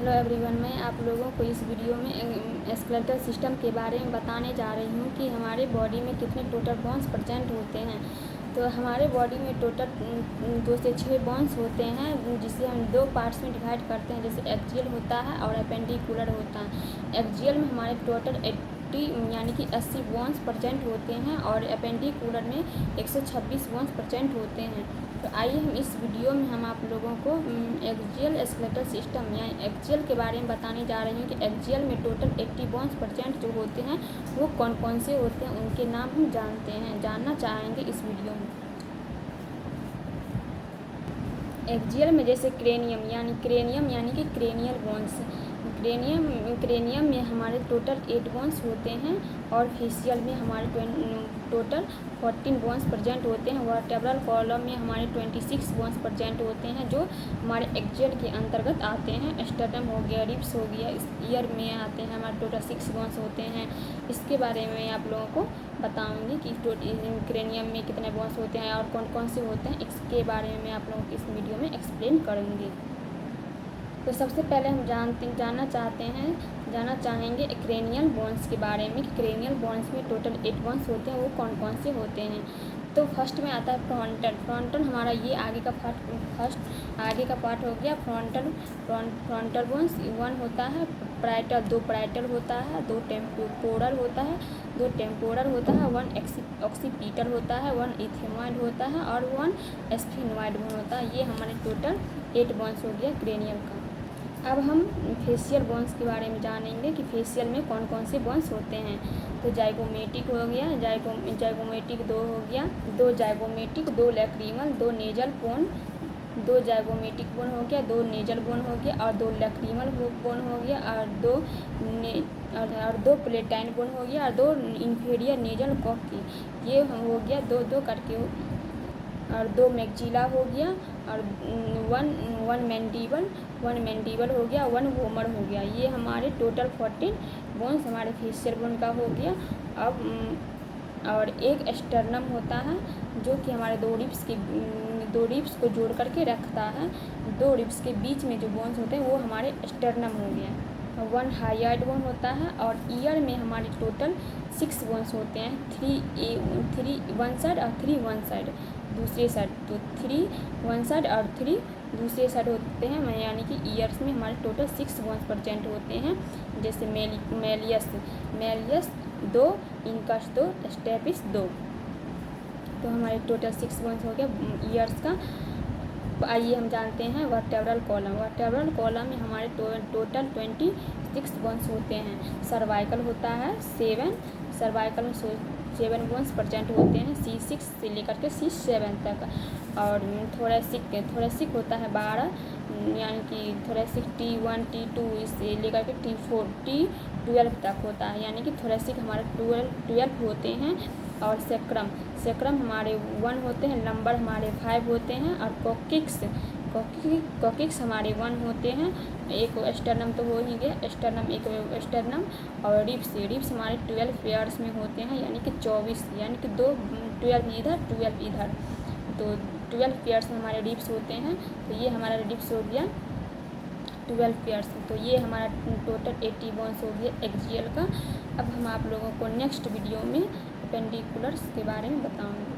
Hello everyone, मैं आप लोगों को इस वीडियो में स्केलेटल सिस्टम के बारे में बताने जा रही हूँ कि हमारे बॉडी में कितने टोटल बोन्स प्रेजेंट होते हैं। तो हमारे बॉडी में टोटल 2 से 6 बोन्स होते हैं, जिसे हम 2 पार्ट्स में डिवाइड करते हैं। जैसे एक्सियल होता है और एपेंडिकुलर होता है। एक्सियल में हमारे टोटल 80 यानी कि 80 बोन्स प्रेजेंट होते हैं और एपेंडिकुलर में 126 बोन्स प्रेजेंट होते हैं। तो आइए हम इस वीडियो में हम आप लोगों को एक्सियल स्केलेटल सिस्टम यानी एक्सियल के बारे में बताने जा रही हूँ कि एक्सियल में टोटल 80 बोन्स प्रेजेंट जो होते हैं वो कौन कौन से होते हैं, उनके नाम हम जानना चाहेंगे इस वीडियो में। एक्सियल में जैसे क्रेनियम यानी कि क्रेनियल बोन्स। क्रेनियम में हमारे टोटल 8 बोन्स होते हैं और फेशियल में हमारे टोटल 14 बोन्स प्रेजेंट होते हैं। वर्टेब्रल कॉलम में हमारे 26 बोन्स प्रेजेंट होते हैं जो हमारे एक्सियल के अंतर्गत आते हैं। स्टर्नम हो गया, रिब्स हो गया, ईयर में आते हैं हमारे टोटल 6 बोन्स होते हैं। इसके बारे में आप लोगों को बताऊंगी कि क्रेनियम में कितने बोन्स होते हैं और कौन कौन से होते हैं। इसके बारे में मैं आप लोगों को इस वीडियो में एक्सप्लेन करूँगी। तो सबसे पहले हम जानना चाहेंगे क्रेनियल बोन्स के बारे में कि क्रेनियल बोन्स में टोटल 8 बोन्स होते हैं, वो कौन कौन से होते हैं। तो फर्स्ट में आता है फ्रंटल हमारा ये आगे का पार्ट हो गया। फ्रंटल बोन्स 1 होता है। पैराइटल 2 पैराइटल होता है, 2 टेम्पोरल होता है, 1 ऑक्सीपिटल होता है, 1 इथेमॉइड होता है और 1 स्फिनॉइड बोन होता है। ये हमारे टोटल 8 बोन्स हो गया क्रेनियल का। अब हम फेशियल बोन्स के बारे में जानेंगे कि फेशियल में कौन कौन से बोन्स होते हैं। तो जाइगोमेटिक हो गया, जाइगोमेटिक 2 हो गया, 2 zygomatic, 2 lacrimal, 2 nasal bone, 2 zygomatic bone हो गया, 2 नेजल बोन हो गया और 2 लैक्रीमल बोन हो गया और 2 प्लेटाइन बोन हो गया और 2 इंफीरियर नेजल कॉकी। ये हो गया 2 करके और 2 मैक्सिला हो गया और 1 मैंडिबल हो गया, 1 वोमर हो गया। ये हमारे टोटल 14 बोन्स हमारे फेशियल बोन का हो गया। अब और एक स्टर्नम होता है जो कि हमारे 2 रिब्स को जोड़ करके रखता है। 2 रिब्स के बीच में जो बोन्स होते हैं वो हमारे स्टर्नम हो गया। 1 हाइयार्ड बोन होता है और ईयर में हमारे टोटल 6 बोन्स होते हैं। 3 वन साइड और 3 वन साइड दूसरे साइड। तो 3 वन साइड और 3 दूसरे साइड होते हैं, यानी कि ईयर्स में हमारे टोटल 6 बोन्स प्रेजेंट होते हैं। जैसे मेलियस 2, इनकस 2, स्टेपिस 2। तो हमारे टोटल 6 बोन्स हो गया ईयर्स का। आइए हम जानते हैं वर्टेब्रल कॉलम में हमारे टोटल 26 बोन्स होते हैं। सर्वाइकल होता है 7, सर्वाइकल में 7 बोन्स प्रेजेंट होते हैं, C6 से लेकर के C7 तक। और थोरेसिक होता है 12, यानी कि थोरेसिक T1 T2 से लेकर के T12 तक होता है, यानी कि थोरेसिक हमारे 12 होते हैं। और सेक्रम हमारे 1 होते हैं, लंबर हमारे 5 होते हैं और कोकिक्स हमारे 1 होते हैं। एक स्टर्नम तो हो ही गया, एक स्टर्नम और रिब्स हमारे 12 पेयर्स में होते हैं, यानी कि 24, यानी कि 12 इधर 12 इधर। तो 12 पेयर्स में हमारे रिब्स होते हैं। तो ये हमारा रिब्स हो गया 12 पेयर्स। तो ये हमारा टोटल 80 बोन्स हो गया एक्सियल का। अब हम आप लोगों को नेक्स्ट वीडियो में एपेंडिकुलर्स के बारे में बताऊँगी।